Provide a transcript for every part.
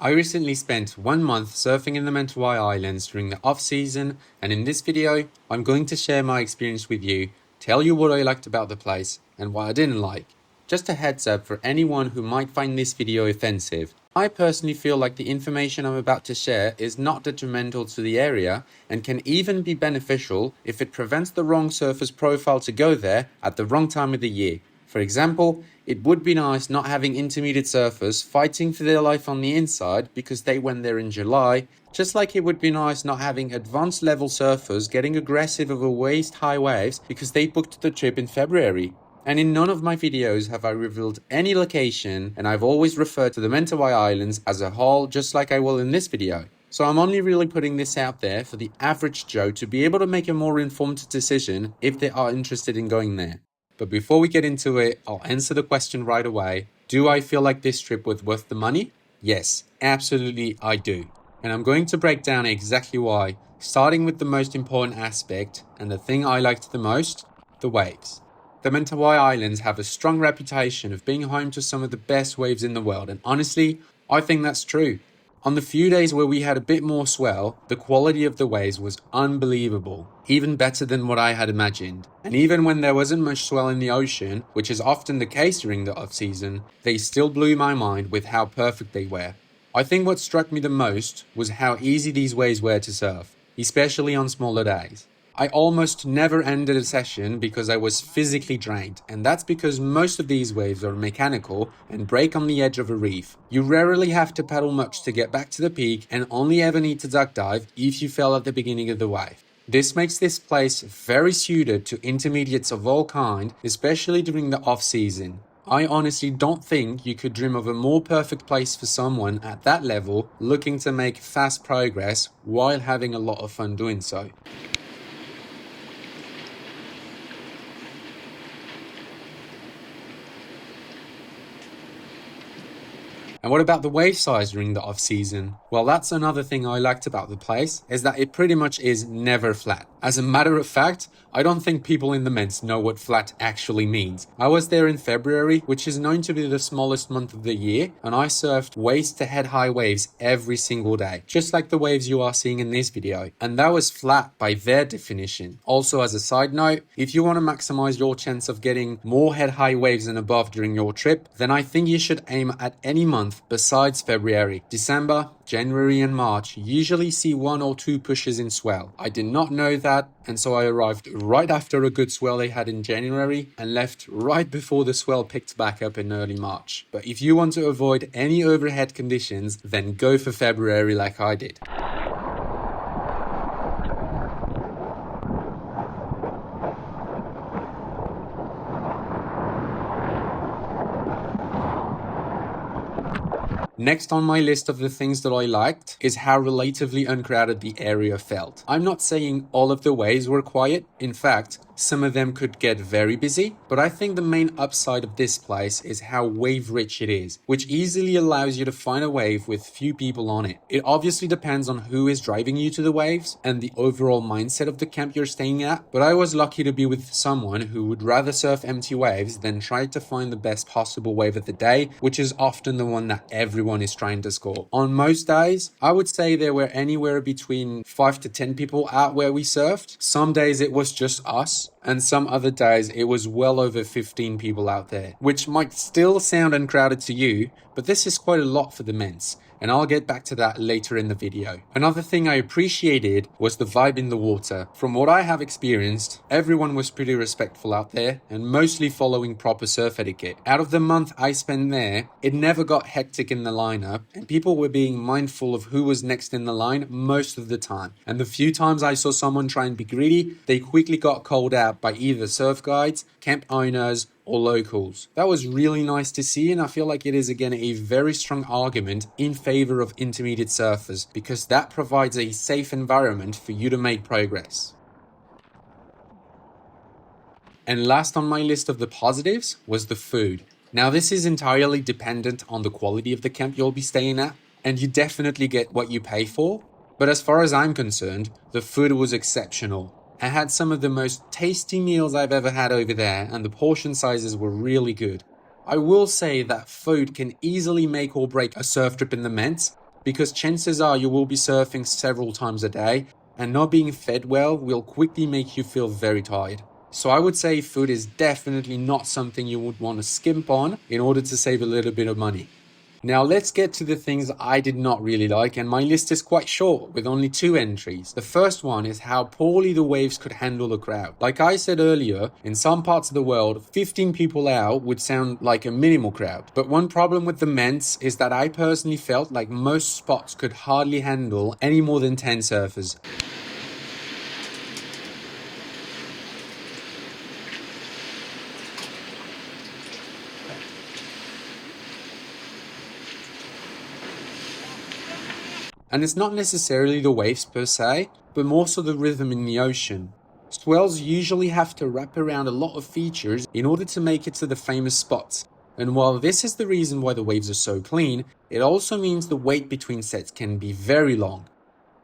I recently spent 1 month surfing in the Mentawai Islands during the off-season, and in this video, I'm going to share my experience with you, tell you what I liked about the place and what I didn't like. Just a heads up for anyone who might find this video offensive. I personally feel like the information I'm about to share is not detrimental to the area and can even be beneficial if it prevents the wrong surfer's profile to go there at the wrong time of the year. For example, it would be nice not having intermediate surfers fighting for their life on the inside because they went there in July, just like it would be nice not having advanced level surfers getting aggressive over waist-high waves because they booked the trip in February. And in none of my videos have I revealed any location, and I've always referred to the Mentawai Islands as a whole, just like I will in this video. So I'm only really putting this out there for the average Joe to be able to make a more informed decision if they are interested in going there. But before we get into it, I'll answer the question right away. Do I feel like this trip was worth the money? Yes, absolutely I do. And I'm going to break down exactly why, starting with the most important aspect and the thing I liked the most, the waves. The Mentawai Islands have a strong reputation of being home to some of the best waves in the world, and honestly, I think that's true. On the few days where we had a bit more swell, the quality of the waves was unbelievable, even better than what I had imagined. And even when there wasn't much swell in the ocean, which is often the case during the off-season, they still blew my mind with how perfect they were. I think what struck me the most was how easy these waves were to surf, especially on smaller days. I almost never ended a session because I was physically drained, and that's because most of these waves are mechanical and break on the edge of a reef. You rarely have to paddle much to get back to the peak and only ever need to duck dive if you fell at the beginning of the wave. This makes this place very suited to intermediates of all kind, especially during the off-season. I honestly don't think you could dream of a more perfect place for someone at that level looking to make fast progress while having a lot of fun doing so. And what about the wave size during the off-season? Well, that's another thing I liked about the place, is that it pretty much is never flat. As a matter of fact, I don't think people in the Ments know what flat actually means. I was there in February, which is known to be the smallest month of the year, and I surfed waist to head high waves every single day, just like the waves you are seeing in this video. And that was flat by their definition. Also, as a side note, if you want to maximize your chance of getting more head high waves and above during your trip, then I think you should aim at any month besides February. December, January and March usually see 1 or 2 pushes in swell. I did not know that, and so I arrived right after a good swell they had in January and left right before the swell picked back up in early March. But if you want to avoid any overhead conditions, then go for February like I did. Next on my list of the things that I liked is how relatively uncrowded the area felt. I'm not saying all of the waves were quiet. In fact, some of them could get very busy, but I think the main upside of this place is how wave rich it is, which easily allows you to find a wave with few people on it. It obviously depends on who is driving you to the waves and the overall mindset of the camp you're staying at, but I was lucky to be with someone who would rather surf empty waves than try to find the best possible wave of the day, which is often the one that everyone is trying to score. On most days, I would say there were anywhere between 5 to 10 people out where we surfed. Some days it was just us, and some other days it was well over 15 people out there, which might still sound uncrowded to you, but this is quite a lot for the Ments, and I'll get back to that later in the video. Another thing I appreciated was the vibe in the water. From what I have experienced, everyone was pretty respectful out there and mostly following proper surf etiquette. Out of the month I spent there, it never got hectic in the lineup, and people were being mindful of who was next in the line most of the time. And the few times I saw someone try and be greedy, they quickly got called out by either surf guides, camp owners, or locals. That was really nice to see, and I feel like it is again a very strong argument in favor of intermediate surfers because that provides a safe environment for you to make progress. And last on my list of the positives was the food. Now this is entirely dependent on the quality of the camp you'll be staying at, and you definitely get what you pay for, but as far as I'm concerned, the food was exceptional. I had some of the most tasty meals I've ever had over there, and the portion sizes were really good. I will say that food can easily make or break a surf trip in the Ments, because chances are you will be surfing several times a day, and not being fed well will quickly make you feel very tired. So I would say food is definitely not something you would want to skimp on in order to save a little bit of money. Now let's get to the things I did not really like, and my list is quite short with only 2 entries. The first one is how poorly the waves could handle a crowd. Like I said earlier, in some parts of the world, 15 people out would sound like a minimal crowd. But one problem with the Ments is that I personally felt like most spots could hardly handle any more than 10 surfers. And it's not necessarily the waves per se, but more so the rhythm in the ocean. Swells usually have to wrap around a lot of features in order to make it to the famous spots. And while this is the reason why the waves are so clean, it also means the wait between sets can be very long.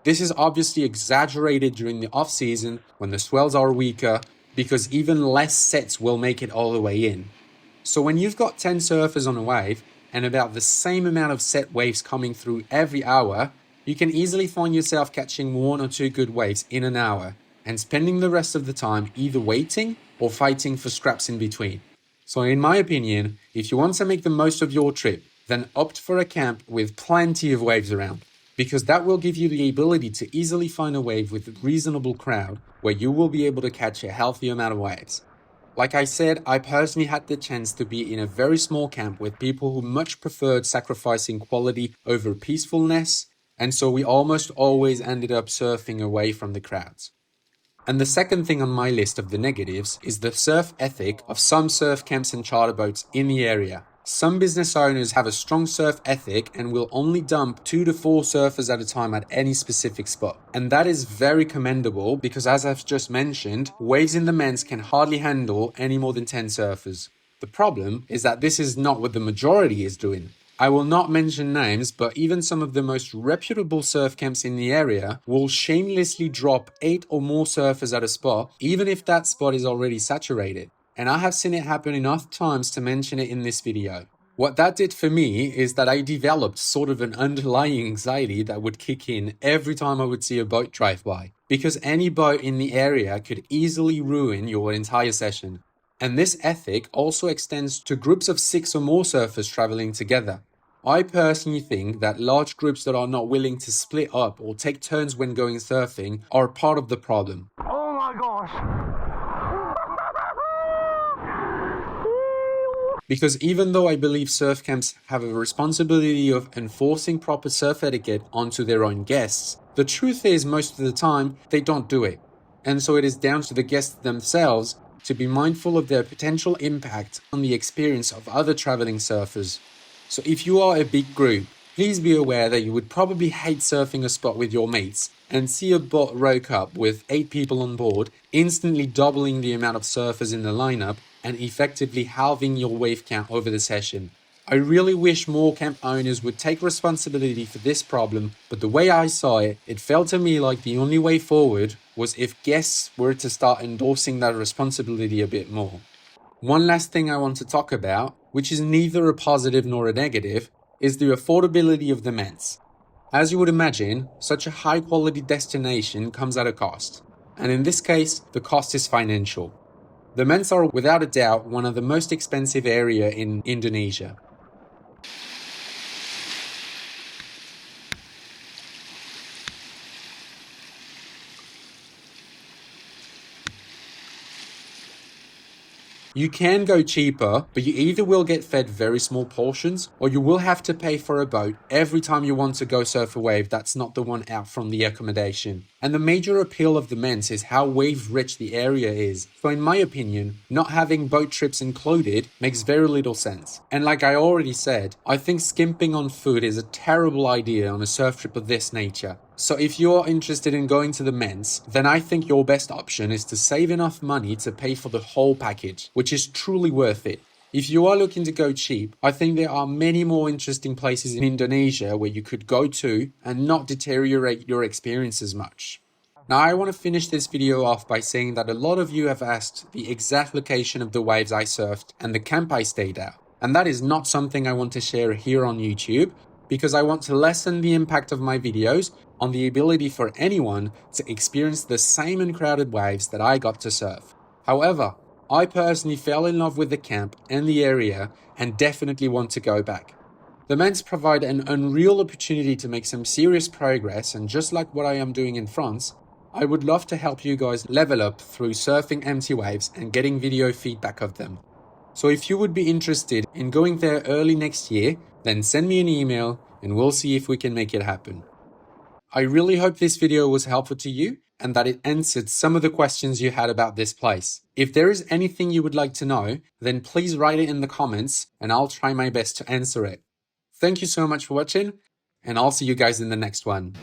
This is obviously exaggerated during the off-season when the swells are weaker, because even less sets will make it all the way in. So when you've got 10 surfers on a wave and about the same amount of set waves coming through every hour, you can easily find yourself catching 1 or 2 good waves in an hour and spending the rest of the time either waiting or fighting for scraps in between. So in my opinion, if you want to make the most of your trip, then opt for a camp with plenty of waves around, because that will give you the ability to easily find a wave with a reasonable crowd where you will be able to catch a healthy amount of waves. Like I said, I personally had the chance to be in a very small camp with people who much preferred sacrificing quality over peacefulness, and so we almost always ended up surfing away from the crowds. And the second thing on my list of the negatives is the surf ethic of some surf camps and charter boats in the area. Some business owners have a strong surf ethic and will only dump 2 to 4 surfers at a time at any specific spot. And that is very commendable because, as I've just mentioned, waves in the Ments can hardly handle any more than 10 surfers. The problem is that this is not what the majority is doing. I will not mention names, but even some of the most reputable surf camps in the area will shamelessly drop 8 or more surfers at a spot, even if that spot is already saturated. And I have seen it happen enough times to mention it in this video. What that did for me is that I developed sort of an underlying anxiety that would kick in every time I would see a boat drive by, because any boat in the area could easily ruin your entire session. And this ethic also extends to groups of 6 or more surfers traveling together. I personally think that large groups that are not willing to split up or take turns when going surfing are part of the problem. Oh my gosh! Because even though I believe surf camps have a responsibility of enforcing proper surf etiquette onto their own guests, the truth is most of the time they don't do it. And so it is down to the guests themselves to be mindful of their potential impact on the experience of other traveling surfers. So if you are a big group, please be aware that you would probably hate surfing a spot with your mates and see a boat roke up with 8 people on board, instantly doubling the amount of surfers in the lineup and effectively halving your wave count over the session. I really wish more camp owners would take responsibility for this problem, but the way I saw it, it felt to me like the only way forward was if guests were to start endorsing that responsibility a bit more. One last thing I want to talk about, which is neither a positive nor a negative, is the affordability of the Ments. As you would imagine, such a high quality destination comes at a cost, and in this case, the cost is financial. The Ments are without a doubt one of the most expensive areas in Indonesia. You can go cheaper, but you either will get fed very small portions or you will have to pay for a boat every time you want to go surf a wave that's not the one out from the accommodation. And the major appeal of the Ments is how wave-rich the area is. So in my opinion, not having boat trips included makes very little sense. And like I already said, I think skimping on food is a terrible idea on a surf trip of this nature. So if you're interested in going to the Ments, then I think your best option is to save enough money to pay for the whole package, which is truly worth it. If you are looking to go cheap, I think there are many more interesting places in Indonesia where you could go to and not deteriorate your experience as much. Now I want to finish this video off by saying that a lot of you have asked the exact location of the waves I surfed and the camp I stayed at. And that is not something I want to share here on YouTube. because I want to lessen the impact of my videos on the ability for anyone to experience the same uncrowded waves that I got to surf. However, I personally fell in love with the camp and the area and definitely want to go back. The Ments provide an unreal opportunity to make some serious progress, and just like what I am doing in France, I would love to help you guys level up through surfing empty waves and getting video feedback of them. So if you would be interested in going there early next year, then send me an email and we'll see if we can make it happen. I really hope this video was helpful to you and that it answered some of the questions you had about this place. If there is anything you would like to know, then please write it in the comments and I'll try my best to answer it. Thank you so much for watching, and I'll see you guys in the next one.